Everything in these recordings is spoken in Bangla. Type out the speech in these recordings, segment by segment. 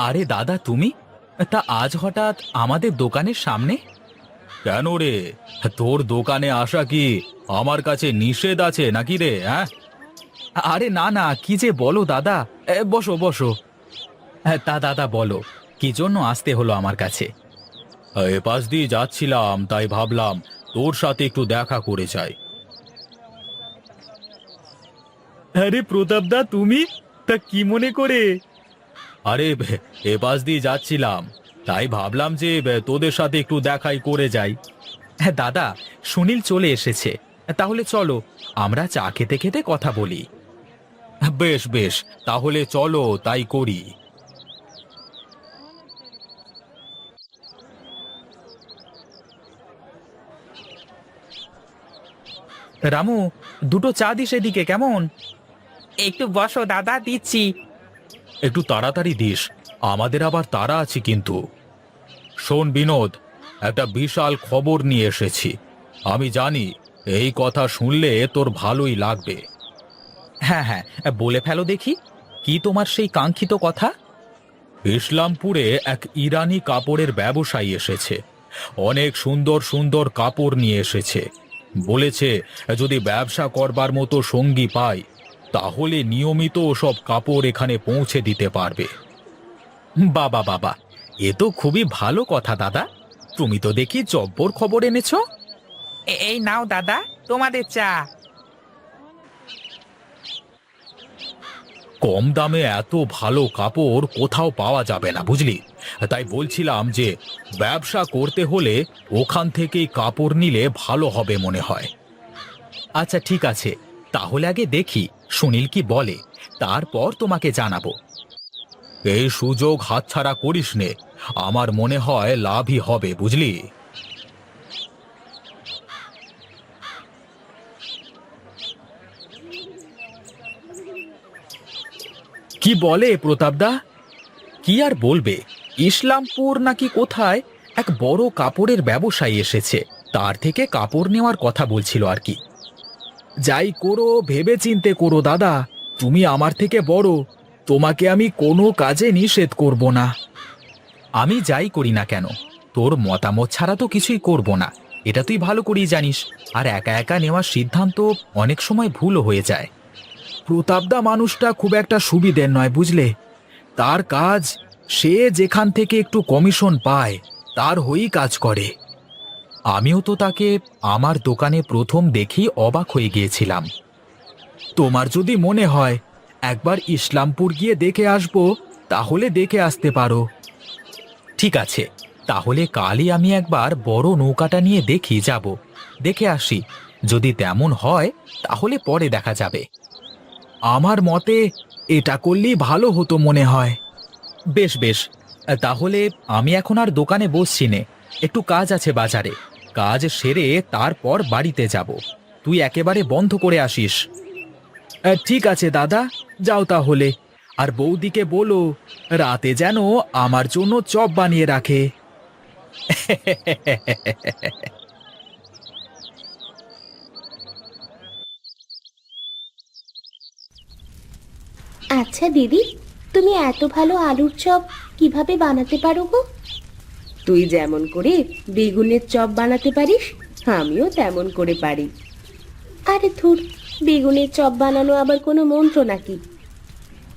আরে দাদা, তুমি তা আজ হঠাৎ আমাদের দোকানের সামনে? কেন রে, তোর দোকানে আসা কি আমার কাছে নিষেধ আছে নাকি রে? হ্যাঁ, আরে না না, কি যে বলো দাদা। বসো বসো। তা দাদা বলো, কি জন্য আসতে হলো আমার কাছে? এ পাশ দিয়ে যাচ্ছিলাম, তাই ভাবলাম তোর সাথে একটু দেখা করে যাই। আরে প্রতাপদা, তুমি তা কি মনে করে? আরে এ পাশ দিয়ে যাচ্ছিলাম, তাই ভাবলাম যে তোদের সাথে একটু দেখাই করে যাই। হ্যাঁ দাদা, সুনীল চলে এসেছে, তাহলে চলো আমরা চা খেতে খেতে কথা বলি। বেশ বেশ, তাহলে চলো তাই করি। রামু, দুটো চা দিস এদিকে, কেমন? একটু বসো দাদা, দিচ্ছি। একটু তাড়াতাড়ি দিস, আমাদের আবার তাড়া আছে কিন্তু। শোন বিনোদ, একটা বিশাল খবর নিয়ে এসেছি। আমি জানি এই কথা শুনলে তোর ভালোই লাগবে। হ্যাঁ হ্যাঁ, বলে ফেলো দেখি, কি তোমার সেই কাঙ্ক্ষিত কথা? ইসলামপুরে এক ইরানি কাপড়ের ব্যবসায়ী এসেছে। অনেক সুন্দর সুন্দর কাপড় নিয়ে এসেছে। বলেছে যদি ব্যবসা করবার মতো সঙ্গী পাই, তাহলে নিয়মিত সব কাপড় এখানে পৌঁছে দিতে পারবে। বাবা বাবা, এ তো খুবই ভালো কথা দাদা। তুমি তো দেখি জব্বর খবর এনেছো। এই নাও দাদা, তোমাদের চা। কম দামে এত ভালো কাপড় কোথাও পাওয়া যাবে না, বুঝলি? তাই বলছিলাম যে ব্যবসা করতে হলে ওখান থেকেই কাপড় নিলে ভালো হবে মনে হয়। আচ্ছা ঠিক আছে, তাহলে আগে দেখি সুনীল কি বলে, তারপর তোমাকে জানাবো। এই সুযোগ হাতছাড়া করিস নে, আমার মনে হয় লাভই হবে, বুঝলি? কি বলে প্রতাপদা? কি আর বলবে, ইসলামপুর নাকি কোথায় এক বড় কাপড়ের ব্যবসায়ী এসেছে, তার থেকে কাপড় নেওয়ার কথা বলছিল আর কি। যাই করো ভেবে চিন্তে করো দাদা, তুমি আমার থেকে বড়, তোমাকে আমি কোনো কাজে নিষেধ করব না। আমি যাই করি না কেন, তোর মতামত ছাড়া তো কিছুই করব না, এটা তুই ভালো করেই জানিস। আর একা একা নেওয়ার সিদ্ধান্ত অনেক সময় ভুলও হয়ে যায়। প্রতাপদা মানুষটা খুব একটা সুবিধের নয়, বুঝলে? তার কাজ, সে যেখান থেকে একটু কমিশন পায় তার হয়েই কাজ করে। আমিও তো তাকে আমার দোকানে প্রথম দেখি অবাক হয়ে গিয়েছিলাম। তোমার যদি মনে হয় একবার ইসলামপুর গিয়ে দেখে আসবো, তাহলে দেখে আসতে পারো। ঠিক আছে, তাহলে কালই আমি একবার বড় নৌকাটা নিয়ে যাব, দেখে আসি। যদি তেমন হয় তাহলে পরে দেখা যাবে। আমার মতে এটা করলেই ভালো হতো মনে হয়। বেশ বেশ, তাহলে আমি এখন আর দোকানে বসছি নে, একটু কাজ আছে বাজারে। কাজ সেরে তারপর বাড়িতে যাব। তুই একেবারে বন্ধ করে আসিস। ঠিক আছে দাদা, যাও তাহলে। আর বৌদিকে বলো রাতে যেন আমার জন্য চপ বানিয়ে রাখে। আচ্ছা দিদি, তুমি এত ভালো আলুর চপ কিভাবে বানাতে পারো গো? তুই যেমন করে বেগুনের চপ বানাতে পারিস, আমিও তেমন করে পারি। আরে ধুর, বেগুনের চপ বানানো আবার কোনো মন্ত্র নাকি?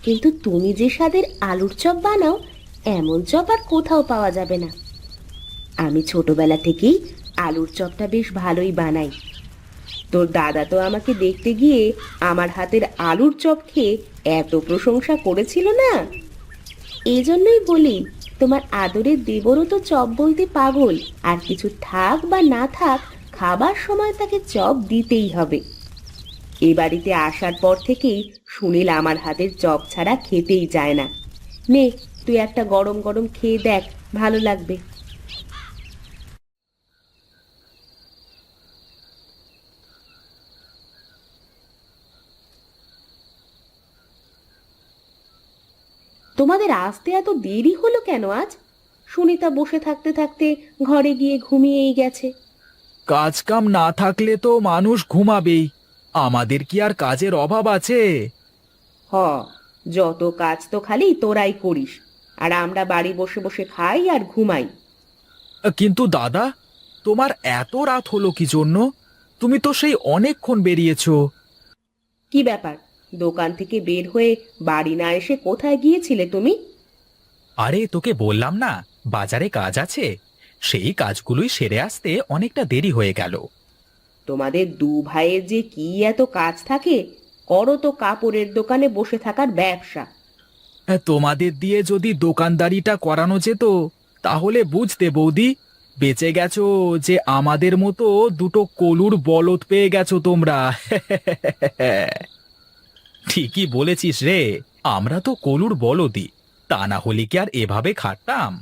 কিন্তু তুমি যে স্বাদের আলুর চপ বানাও, এমন চপ আর কোথাও পাওয়া যাবে না। আমি ছোটবেলা থেকেই আলুর চপটা বেশ ভালোই বানাই। তোর দাদা তো আমাকে দেখতে গিয়ে আমার হাতের আলুর চপ খেয়ে এত প্রশংসা করেছিল না, এই জন্যই বলি তোমার আদরের দেবরও তো চপ বলতে পাগল, আর কিছু থাক বা না থাক খাবার সময় তাকে চপ দিতেই হবে। এ বাড়িতে আসার পর থেকেই সুনীল আমার হাতের চপ ছাড়া খেতেই চায় না। নে, তুই একটা গরম গরম খেয়ে দেখ, ভালো লাগবে। তোমাদের আসতে এত দেরি হলো কেন আজ? সুনিতা বসে থাকতে থাকতে ঘরে গিয়ে ঘুমিয়েই গেছে। কাজ কাম না থাকলে তো মানুষ ঘুমাবেই, আমাদের কি আর কাজের অভাব আছে? হ, যত কাজ তো খালি তোরাই করিস। আর আমরা বাড়ি বসে বসে খাই আর ঘুমাই। কিন্তু দাদা, তোমার এত রাত হলো কি জন্য? তুমি তো সেই অনেকক্ষণ বেরিয়েছো। কি ব্যাপার, দোকান থেকে বের হয়ে বাড়ি না এসে কোথায় গিয়েছিলে তুমি? আরে তোকে বললাম না, বাজারে কাজ আছে, সেই কাজগুলোই সেরে আসতে অনেকটা দেরি হয়ে গেল। তোমাদের দু ভাইয়ের যে কি এত কাজ থাকে, করো তো কাপড়ের দোকানে বসে থাকার ব্যবসা। তোমাদের দিয়ে যদি দোকানদারিটা করানো যেত তাহলে বুঝতে বৌদি, বেঁচে গেছো যে আমাদের মতো দুটো কলুর বলদ পেয়ে গেছো তোমরা। ঠিকই বলেছিস রে, আমরা তো কলুর বলদই, তা না হলে কি আর এভাবে খাটতাম?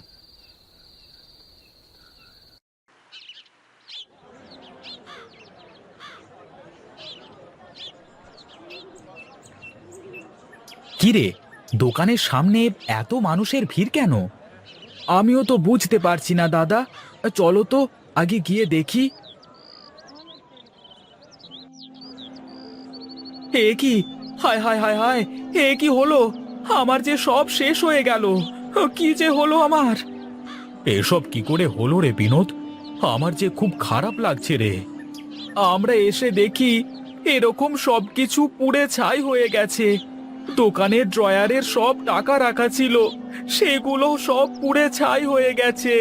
কিরে, দোকানের সামনে এত মানুষের ভিড় কেন? আমিও তো বুঝতে পারছি না দাদা, চলো তো আগে গিয়ে দেখি। এ কি, হায় হায় হায় হায়, এ কি হলো? আমার যে সব শেষ হয়ে গেল, কি যে হলো আমার? এসব কি করে হলো রে বিনোদ? আমার যে খুব খারাপ লাগছে রে। আমরা এসে দেখি এরকম সবকিছু পুড়ে ছাই হয়ে গেছে। দোকানের ড্রয়ারের সব টাকা রাখা ছিল, সেগুলো সব পুড়ে ছাই হয়ে গেছে।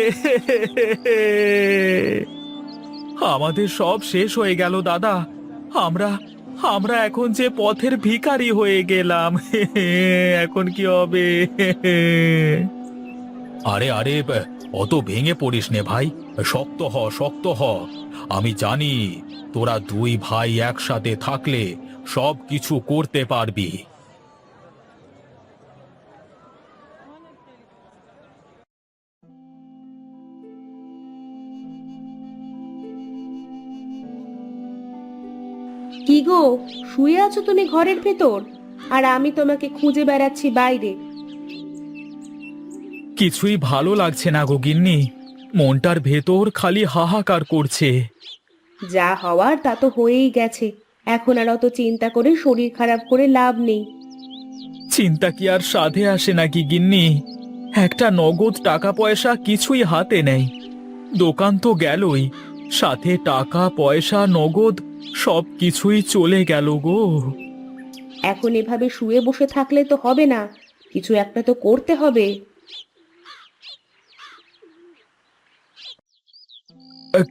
আমাদের সব শেষ হয়ে গেল দাদা। আমরা আমরা এখন যে পথের ভিখারি হয়ে গেলাম। এখন কি হবে? আরে আরে, অত ভেঙে পড়িস নে ভাই, শক্ত হ শক্ত হ। আমি জানি তোরা দুই ভাই একসাথে থাকলে সব কিছু করতে পারবি। কি গো, শুয়ে আছো তুমি ঘরের ভেতর, আর আমি তোমাকে খুঁজে বেড়াচ্ছি বাইরে। কিছুই ভালো লাগছে না গো গিন্নি, মনটার ভেতর খালি হাহাকার করছে। যা হওয়ার তা তো হয়েই গেছে, এখন আর অত চিন্তা করে শরীর খারাপ করে লাভ নেই। চিন্তা কি আর সাধে আসে নাকি গিন্নি? একটা নগদ টাকা পয়সা কিছুই হাতে নেই। দোকান তো গেলই, সাথে টাকা পয়সা নগদ সব কিছুই চলে গেল গো। এখন এভাবে শুয়ে বসে থাকলে তো হবে না, কিছু একটা তো করতে হবে।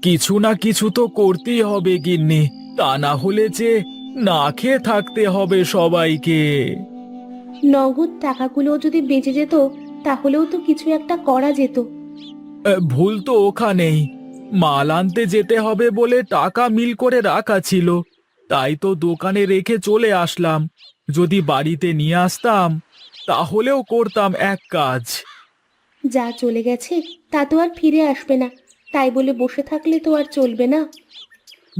কিছু না কিছু তো করতেই হবে গিন্নি, তা না হলে যে না খেয়ে থাকতে হবে সবাইকে। নগদ টাকাগুলো যদি বেঁচে যেত তাহলেও তো কিছু একটা করা যেত। ভুল তো ওখানেই, মাল আনতে যেতে হবে বলে টাকা মিল করে রাখা ছিল, তাই তো দোকানে রেখে চলে আসলাম। যদি বাড়িতে নিয়ে আসতাম তাহলেও করতাম এক কাজ। যা চলে গেছে তা তো আর ফিরে আসবে না, তাই বলে বসে থাকলে তো আর চলবে না।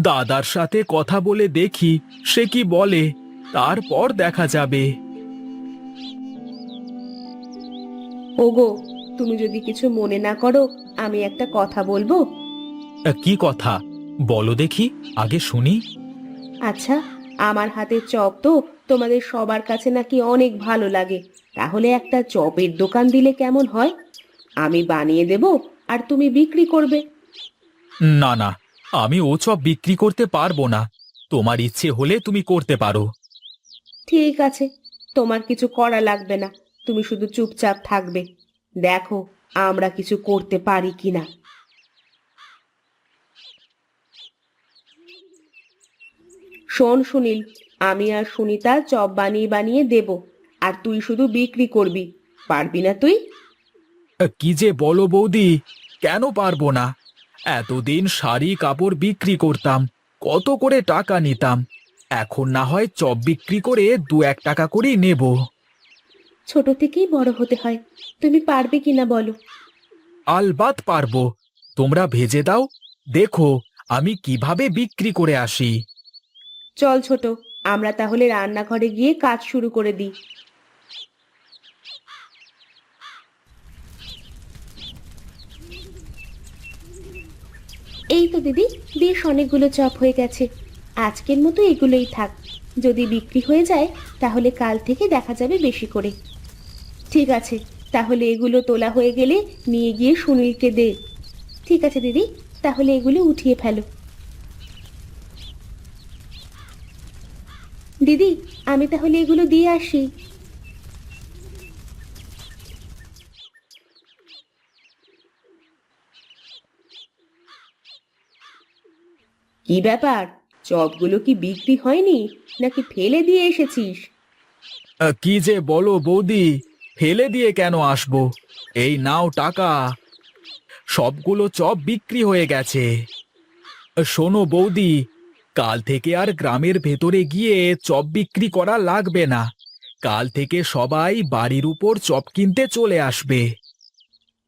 দাদার সাথে কথা বলে দেখি সে কি বলে, তারপর দেখা যাবে। ওগো, তুমি যদি কিছু মনে না করো, আমি একটা কথা বলবো। কি কথা? বলো দেখি, আগে শুনি। আচ্ছা, আমার হাতের চপ তো তোমাদের সবার কাছে নাকি অনেক ভালো লাগে, তাহলে একটা চপের দোকান দিলে কেমন হয়? আমি বানিয়ে দেব আর তুমি বিক্রি করবে। না না, আমি ও সব বিক্রি করতে পারবো না। তোমার ইচ্ছে হলে তুমি করতে পারো। ঠিক আছে, তোমার কিছু করা লাগবে না, তুমি শুধু চুপচাপ থাকবে, দেখো আমরা কিছু করতে পারি কিনা। শোন সুনীল, আমি আর সুনিতা চপ বানিয়ে বানিয়ে দেব, আর তুই শুধু বিক্রি করবি, পারবি না তুই? কি যে বলো বৌদি, কেন পারবো না? এতদিন শাড়ি কাপড় বিক্রি করতাম, কত করে টাকা নিতাম। এখন না হয় চপ বিক্রি করে 2-1 টাকা করেই নেব। ছোট থেকেই বড় হতে হয়, তুমি পারবে কিনা বলো? আলবাত পারবো, তোমরা ভেজে দাও, দেখো আমি কিভাবে বিক্রি করে আসি। চল ছোট, আমরা তাহলে রান্নাঘরে গিয়ে কাজ শুরু করে দিই। এই তো দিদি, বেশ অনেকগুলো চপ হয়ে গেছে, আজকের মতো এগুলোই থাক, যদি বিক্রি হয়ে যায় তাহলে কাল থেকে দেখা যাবে বেশি করে। ঠিক আছে, তাহলে এগুলো তোলা হয়ে গেলে নিয়ে গিয়ে সুনীলকে দে। ঠিক আছে দিদি, তাহলে এগুলো উঠিয়ে ফেলো। দিদি, আমি তাহলে এগুলো দিয়ে আসি। কি ব্যাপার, চপগুলো কি বিক্রি হয়নি নাকি ফেলে দিয়ে এসেছিস? কি যে বলো বৌদি, ফেলে দিয়ে কেন আসবো? এই নাও টাকা, সবগুলো চপ বিক্রি হয়ে গেছে। শোনো বৌদি, কাল থেকে আর গ্রামের ভেতরে গিয়ে চপ বিক্রি করা লাগবে না। কাল থেকে সবাই বাড়ির উপর চপ কিনতে চলে আসবে।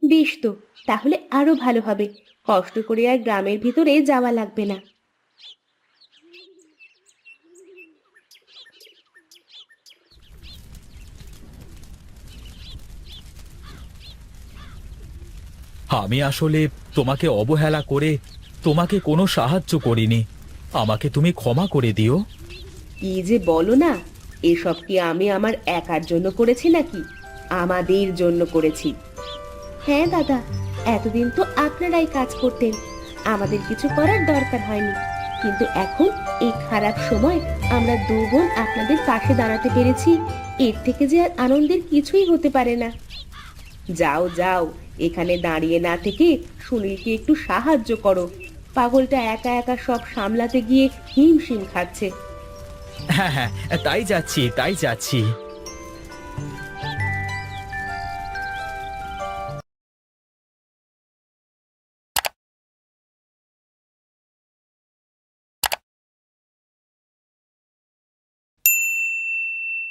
বেশ তো, তাহলে আরো ভালো হবে, কষ্ট করে আর গ্রামের ভিতরে যাওয়া লাগবে না। আমি আসলে তোমাকে অবহেলা করে তোমাকে কোনো সাহায্য করিনি। আমাকে তুমি ক্ষমা করে দিও। কি যে বলো না, এসব কি আমি আমার একার জন্য করেছি নাকি? আমাদের জন্য করেছি। হ্যাঁ দাদা, এতদিন তো আপনারাই কাজ করতেন, আমাদের কিছু করার দরকার হয়নি। কিন্তু এখন এই খারাপ সময় আমরা দু বোন আপনাদের পাশে দাঁড়াতে পেরেছি, এর থেকে যে আর আনন্দের কিছুই হতে পারে না। যাও যাও, এখানে দাঁড়িয়ে না থেকে সুনীলকে একটু সাহায্য করো। পাগলটা একা একা সব সামলাতে গিয়ে হিমশিম খাচ্ছে। হ্যাঁ হ্যাঁ, তাই যাচ্ছি।